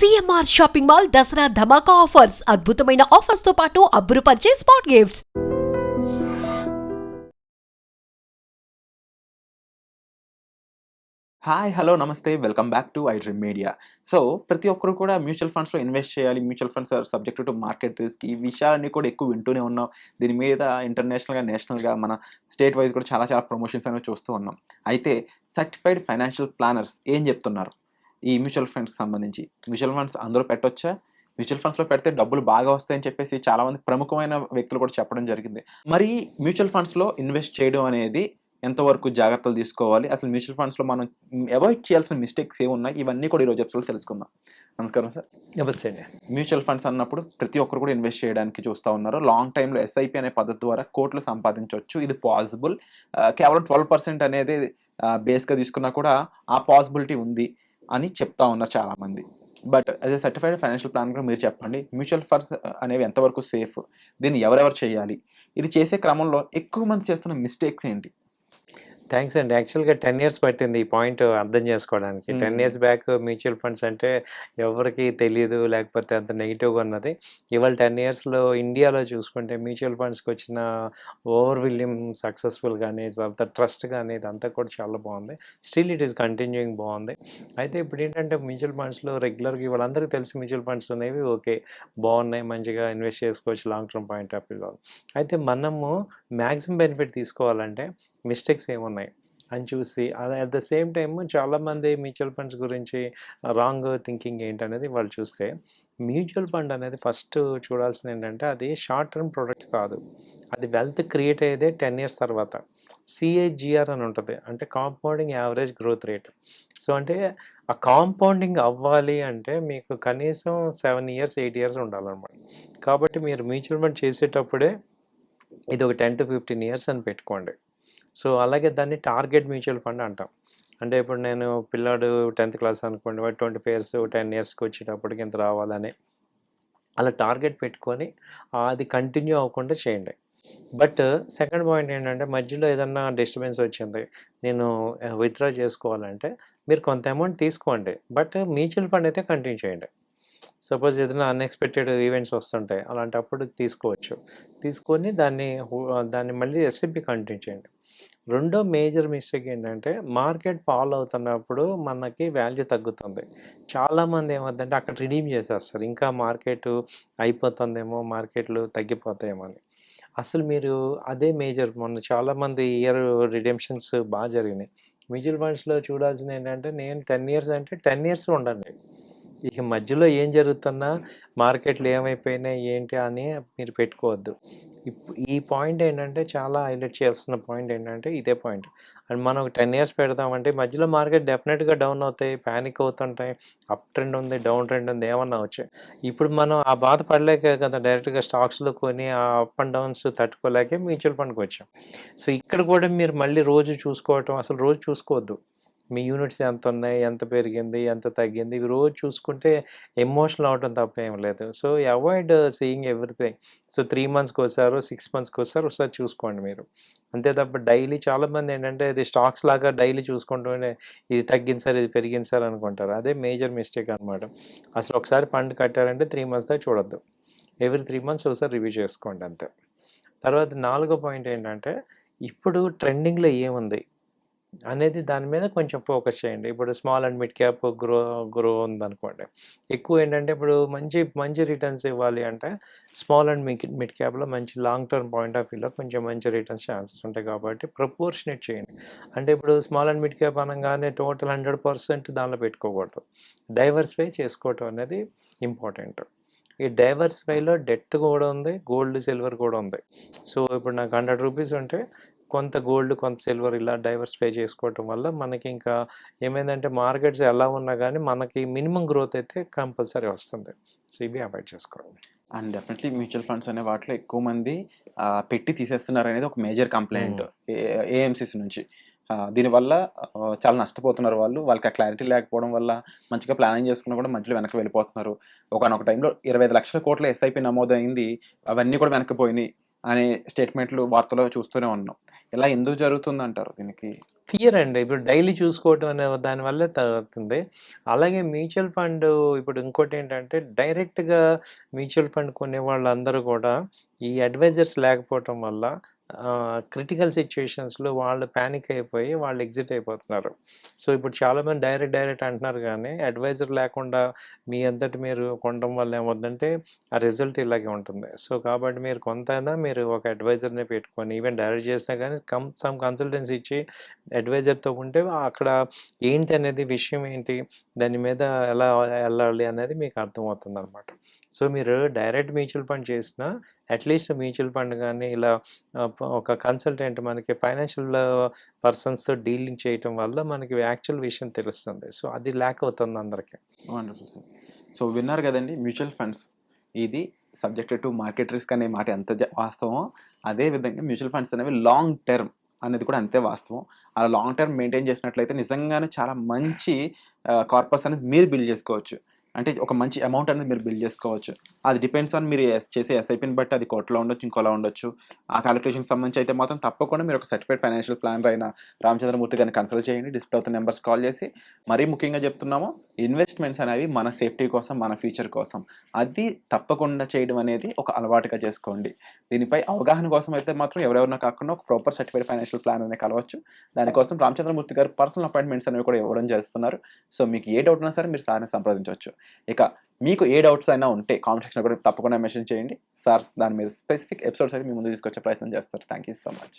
CMR shopping mall Dasara ధమాకా offers అద్భుతమైన offers తో పాటు అబ్బురుపరిచే spot gifts. Hi hello namaste welcome back to I dream media. So ప్రతి ఒక్కరు కూడా మ్యూచువల్ ఫండ్స్లో ఇన్వెస్ట్ చేయాలి, mutual funds are subject to market risk, ఈ విషయాలన్నీ కూడా ఎక్కువ వింటూనే ఉన్నాం. దీని మీద ఇంటర్నేషనల్గా నేషనల్గా మన స్టేట్ వైజ్ కూడా చాలా చాలా ప్రమోషన్స్ అనేవి చూస్తూ ఉన్నాం. అయితే సర్టిఫైడ్ ఫైనాన్షియల్ ప్లానర్స్ ఏం చెప్తున్నారు ఈ మ్యూచువల్ ఫండ్స్కి సంబంధించి? మ్యూచువల్ ఫండ్స్ అందరూ పెట్టొచ్చా? మ్యూచువల్ ఫండ్స్లో పెడితే డబ్బులు బాగా వస్తాయని చెప్పేసి చాలామంది ప్రముఖమైన వ్యక్తులు కూడా చెప్పడం జరిగింది. మరి మ్యూచువల్ ఫండ్స్లో ఇన్వెస్ట్ చేయడం అనేది ఎంతవరకు జాగ్రత్తలు తీసుకోవాలి, అసలు మ్యూచువల్ ఫండ్స్లో మనం అవాయిడ్ చేయాల్సిన మిస్టేక్స్ ఏమున్నాయి, ఇవన్నీ కూడా ఈరోజు ఎపిసోడ్లో తెలుసుకుందాం. నమస్కారం సార్. నమస్తే అండి. మ్యూచువల్ ఫండ్స్ అన్నప్పుడు ప్రతి ఒక్కరు కూడా ఇన్వెస్ట్ చేయడానికి చూస్తూ ఉన్నారు. లాంగ్ టైంలో ఎస్ఐపి అనే పద్ధతి ద్వారా కోట్లు సంపాదించవచ్చు, ఇది పాసిబుల్. కేవలం 12% అనేది బేస్గా తీసుకున్నా కూడా ఆ పాసిబిలిటీ ఉంది అని చెప్తా ఉన్నారు చాలామంది. But as a certified financial plan కూడా మీరు చెప్పండి, మ్యూచువల్ ఫండ్స్ అనేవి ఎంతవరకు సేఫ్, దీన్ని ఎవరెవరు చేయాలి, ఇది చేసే క్రమంలో ఎక్కువ మంది చేస్తున్న మిస్టేక్స్ ఏంటి? థ్యాంక్స్ అండి. యాక్చువల్గా 10 years పట్టింది ఈ పాయింట్ అర్థం చేసుకోవడానికి. 10 years బ్యాక్ మ్యూచువల్ ఫండ్స్ అంటే ఎవరికి తెలియదు, లేకపోతే అంత నెగిటివ్గా ఉన్నది. ఇవాళ 10 yearsలో ఇండియాలో చూసుకుంటే మ్యూచువల్ ఫండ్స్కి వచ్చిన ఓవర్విల్లింగ్ సక్సెస్ఫుల్ కానీ, తర్వాత ట్రస్ట్ కానీ, ఇదంతా కూడా చాలా బాగుంది. స్టిల్ ఇట్ ఈస్ కంటిన్యూయింగ్ బాగుంది. అయితే ఇప్పుడు ఏంటంటే మ్యూచువల్ ఫండ్స్లో రెగ్యులర్గా వాళ్ళందరికీ తెలిసి మ్యూచువల్ ఫండ్స్ అనేవి ఓకే బాగున్నాయి, మంచిగా ఇన్వెస్ట్ చేసుకోవచ్చు లాంగ్ టర్మ్ పాయింట్ ఆఫ్ వ్యూలో. అయితే మనము మ్యాక్సిమం బెనిఫిట్ తీసుకోవాలంటే మిస్టేక్స్ ఏమున్నాయి అని చూసి, అట్ ద సేమ్ టైమ్ చాలామంది మ్యూచువల్ ఫండ్స్ గురించి రాంగ్ థింకింగ్ ఏంటనేది వాళ్ళు చూస్తే, మ్యూచువల్ ఫండ్ అనేది ఫస్ట్ చూడాల్సింది ఏంటంటే అది షార్ట్ టర్మ్ ప్రోడక్ట్ కాదు, అది వెల్త్ క్రియేట్ అయ్యేదే 10 years తర్వాత. సిఏజిఆర్ అని ఉంటుంది, అంటే compounding average growth rate. So అంటే ఆ కాంపౌండింగ్ అవ్వాలి అంటే మీకు కనీసం 7 years 8 years ఉండాలన్నమాట. కాబట్టి మీరు మ్యూచువల్ ఫండ్ చేసేటప్పుడే ఇది ఒక 10 to 15 years అని పెట్టుకోండి. సో అలాగే దాన్ని టార్గెట్ మ్యూచువల్ ఫండ్ అంటాం. అంటే ఇప్పుడు నేను పిల్లాడు 10th క్లాస్ అనుకోండి, వాడు 25 years 10 yearsకి వచ్చేటప్పటికి ఇంత రావాలని అలా టార్గెట్ పెట్టుకొని అది కంటిన్యూ అవ్వకుండా చేయండి. బట్ సెకండ్ పాయింట్ ఏంటంటే మధ్యలో ఏదన్నా డిస్టర్బెన్స్ వచ్చింది, నేను విత్డ్రా చేసుకోవాలంటే మీరు కొంత అమౌంట్ తీసుకోండి, బట్ మ్యూచువల్ ఫండ్ అయితే కంటిన్యూ చేయండి. సపోజ్ ఏదైనా అన్ఎక్స్పెక్టెడ్ ఈవెంట్స్ వస్తుంటాయి, అలాంటప్పుడు తీసుకోవచ్చు. తీసుకొని దాన్ని మళ్ళీ ఎస్ఐపి కంటిన్యూ చేయండి. రెండో మేజర్ మిస్టేక్ ఏంటంటే మార్కెట్ ఫాలో అవుతున్నప్పుడు మనకి వాల్యూ తగ్గుతుంది. చాలామంది ఏమవుతుందంటే అక్కడ రిడీమ్ చేసేస్తారు, ఇంకా మార్కెట్ అయిపోతుందేమో, మార్కెట్లు తగ్గిపోతాయేమో అని. అసలు మీరు అదే మేజర్, మొన్న చాలామంది ఇయర్ రిడెంప్షన్స్ బాగా జరిగినాయి. మ్యూచువల్ ఫండ్స్లో చూడాల్సింది ఏంటంటే, నేను 10 years అంటే 10 years ఉండండి. ఇక మధ్యలో ఏం జరుగుతున్నా, మార్కెట్లు ఏమైపోయినాయి ఏంటి అని మీరు పెట్టుకోవద్దు. ఈ పాయింట్ ఏంటంటే చాలా హైలైట్ చేస్తున్న పాయింట్ ఏంటంటే ఇదే పాయింట్. అండ్ మనం ఒక 10 years పెడదామంటే మధ్యలో మార్కెట్ డెఫినెట్గా డౌన్ అవుతాయి, ప్యానిక్ అవుతుంటాయి, అప్ ట్రెండ్ ఉంది, డౌన్ ట్రెండ్ ఉంది, ఏమన్నా వచ్చాయి. ఇప్పుడు మనం ఆ బాధ పడలేకే కదా డైరెక్ట్గా స్టాక్స్లో కొని ఆ అప్ అండ్ డౌన్స్ తట్టుకోలేకే మ్యూచువల్ ఫండ్కి వచ్చాం. సో ఇక్కడ కూడా మీరు మళ్ళీ రోజు చూసుకోవటం, అసలు రోజు చూసుకోవద్దు. మీ యూనిట్స్ ఎంత ఉన్నాయి, ఎంత పెరిగింది, ఎంత తగ్గింది, ఇవి రోజు చూసుకుంటే ఎమోషనల్ అవ్వడం తప్ప ఏం లేదు. So avoid seeing everything. So 3 monthsకి ఒకసారి 6 monthsకి ఒకసారి చూసుకోండి మీరు. అంతే తప్ప డైలీ చాలామంది ఏంటంటే ఇది స్టాక్స్ లాగా డైలీ చూసుకుంటూనే ఇది తగ్గింది సార్, ఇది పెరిగింది సార్ అనుకుంటారు. అదే మేజర్ మిస్టేక్ అనమాట. అసలు ఒకసారి ఫండ్ కట్టారంటే 3 months దాకా చూడొద్దు. ఎవ్రీ 3 months ఒకసారి రివ్యూ చేసుకోండి అంతే. తర్వాత నాలుగో పాయింట్ ఏంటంటే, ఇప్పుడు ట్రెండింగ్లో ఏముంది అనేది దాని మీద కొంచెం ఫోకస్ చేయండి. ఇప్పుడు small and mid cap grow ఉందనుకోండి, ఎక్కువ ఏంటంటే ఇప్పుడు మంచి రిటర్న్స్ ఇవ్వాలి అంటే స్మాల్ అండ్ మిడ్ క్యాప్లో మంచి లాంగ్ టర్మ్ పాయింట్ ఆఫ్ వ్యూలో కొంచెం మంచి రిటర్న్స్ ఛాన్సెస్ ఉంటాయి. కాబట్టి ప్రపోర్షనేట్ చేయండి. అంటే ఇప్పుడు స్మాల్ అండ్ మిడ్ క్యాప్ అనగానే టోటల్ 100% దానిలో పెట్టుకోకూడదు. డైవర్సిఫై చేసుకోవటం అనేది ఇంపార్టెంట్. ఈ డైవర్సిఫైలో డెట్ కూడా ఉంది, గోల్డ్ సిల్వర్ కూడా ఉంది. సో ఇప్పుడు నాకు 100 రూపీస్ ఉంటే కొంత గోల్డ్, కొంత సిల్వర్ ఇలా డైవర్సిఫై చేసుకోవటం వల్ల మనకి ఇంకా ఏమైందంటే మార్కెట్స్ ఎలా ఉన్నా కానీ మనకి మినిమం గ్రోత్ అయితే కంపల్సరీ వస్తుంది. సో ఇవి అవాయిడ్ చేసుకోండి. అండ్ డెఫినెట్లీ మ్యూచువల్ ఫండ్స్ అనే వాటిలో ఎక్కువ మంది పెట్టి తీసేస్తున్నారు అనేది ఒక మేజర్ కంప్లైంట్ ఏఎంసీస్ నుంచి. దీనివల్ల చాలా నష్టపోతున్నారు వాళ్ళకి ఆ క్లారిటీ లేకపోవడం వల్ల మంచిగా ప్లానింగ్ చేసుకున్నా కూడా మధ్యలో వెనక్కి వెళ్ళిపోతున్నారు. ఒకనొక టైంలో 25 లక్షల కోట్ల ఎస్ఐపి నమోదైంది, అవన్నీ కూడా వెనక్కిపోయినాయి అనే స్టేట్మెంట్లు వార్తలో చూస్తూనే ఉన్నాం. ఇలా ఎందుకు జరుగుతుందంటారు దీనికి? ఫియర్ అండి. ఇప్పుడు డైలీ చూసుకోవటం అనే దాని వల్లే అవుతుంది. అలాగే మ్యూచువల్ ఫండ్ ఇప్పుడు ఇంకోటేంటంటే డైరెక్ట్‌గా మ్యూచువల్ ఫండ్ కొనే వాళ్ళందరూ కూడా ఈ అడ్వైజర్స్ లేకపోవటం వల్ల క్రిటికల్ సిట్యుయేషన్స్‌లో వాళ్ళు పానిక్ అయిపోయి వాళ్ళు ఎగ్జిట్ అయిపోతున్నారు. సో, ఇప్పుడు చాలామంది డైరెక్ట్ అంటున్నారు గానీ అడ్వైజర్ లేకుండా మీ అంతట మీరు కొనడం వల్ల ఏమవుద్దంటే ఆ రిజల్ట్ ఇలాగే ఉంటుంది. సో, కాబట్టి మీరు కొంతైనా మీరు ఒక అడ్వైజర్‌ని పెట్టుకొని ఈవెన్ డైరెక్ట్ చేసినా గానీ సమ్ కన్సల్టెన్సీ ఇచ్చి అడ్వైజర్‌తో ఉంటే అక్కడ ఏంటి అనేది విషయం ఏంటి? దాని మీద ఎలా ఎళ్ళాలి అనేది మీకు అర్థమవుతుందనమాట. సో, మీరు డైరెక్ట్ మ్యూచువల్ ఫండ్ చేసినా అట్‌లీస్ట్ మ్యూచువల్ ఫండ్ గానీ ఇలా ఒక కన్సల్టెంట్ మనకి ఫైనాన్షియల్ పర్సన్స్‌తో డీలింగ్ చేయటం వల్ల మనకి యాక్చువల్ విషయం తెలుస్తుంది. సో, అది ల్యాక్ అవుతుంది అందరికి. Wonderful sir. సో విన్నారు కదండి, మ్యూచువల్ ఫండ్స్ ఇది సబ్జెక్టెడ్ టు మార్కెట్ రిస్క్ అనే మాట ఎంత వాస్తవమో, అదే విధంగా మ్యూచువల్ ఫండ్స్ అనేవి లాంగ్ టర్మ్ అనేది కూడా అంతే వాస్తవం. అలా లాంగ్ టర్మ్ మెయింటైన్ చేసినట్లయితే నిజంగానే చాలా మంచి కార్పస్ అనేది మీరు బిల్డ్ చేసుకోవచ్చు. అంటే ఒక మంచి అమౌంట్ అనేది మీరు బిల్డ్ చేసుకోవచ్చు. అది డిపెండ్స్ ఆన్ మీరు చేసే ఎస్ఐపిని బట్టి అది కోట్లో ఉండొచ్చు, ఇంకోలా ఉండొచ్చు. ఆ క్యాలిక్యులేషన్కి సంబంధించి అయితే మాత్రం తప్పకుండా మీరు ఒక సర్టిఫైడ్ ఫైనాన్షియల్ ప్లానర్ అయిన రామచంద్రమూర్తి గారిని కన్సల్ట్ చేయండి. డిస్ప్లే అవుతున్న నెంబర్స్ కాల్ చేసి. మరీ ముఖ్యంగా చెప్తున్నాము, ఇన్వెస్ట్మెంట్స్ అనేవి మన సేఫ్టీ కోసం, మన ఫ్యూచర్ కోసం. అది తప్పకుండా చేయడం అనేది ఒక అలవాటుగా చేసుకోండి. దీనిపై అవగాహన కోసం అయితే మాత్రం ఎవరెవరినో కాకుండా ఒక ప్రాపర్ సర్టిఫైడ్ ఫైనాన్షియల్ ప్లానర్ని కలవచ్చు. దానికోసం రామచంద్రమూర్తి గారు పర్సనల్ అపాయింట్మెంట్స్ అనేవి కూడా ఇవ్వడం చేస్తున్నారు. సో మీకు ఏ డౌట్ ఉన్నా సరే మీరు సార్ని సంప్రదించవచ్చు. ఇక మీకు ఏ డౌట్స్ అయినా ఉంటే కామెంట్ సెక్షన్లో కూడా తప్పకుండా మెన్షన్ చేయండి. సార్ దాని మీద స్పెసిఫిక్ ఎపిసోడ్స్ అయితే మీ ముందు తీసుకొచ్చే ప్రయత్నం చేస్తారు. Thank you so much.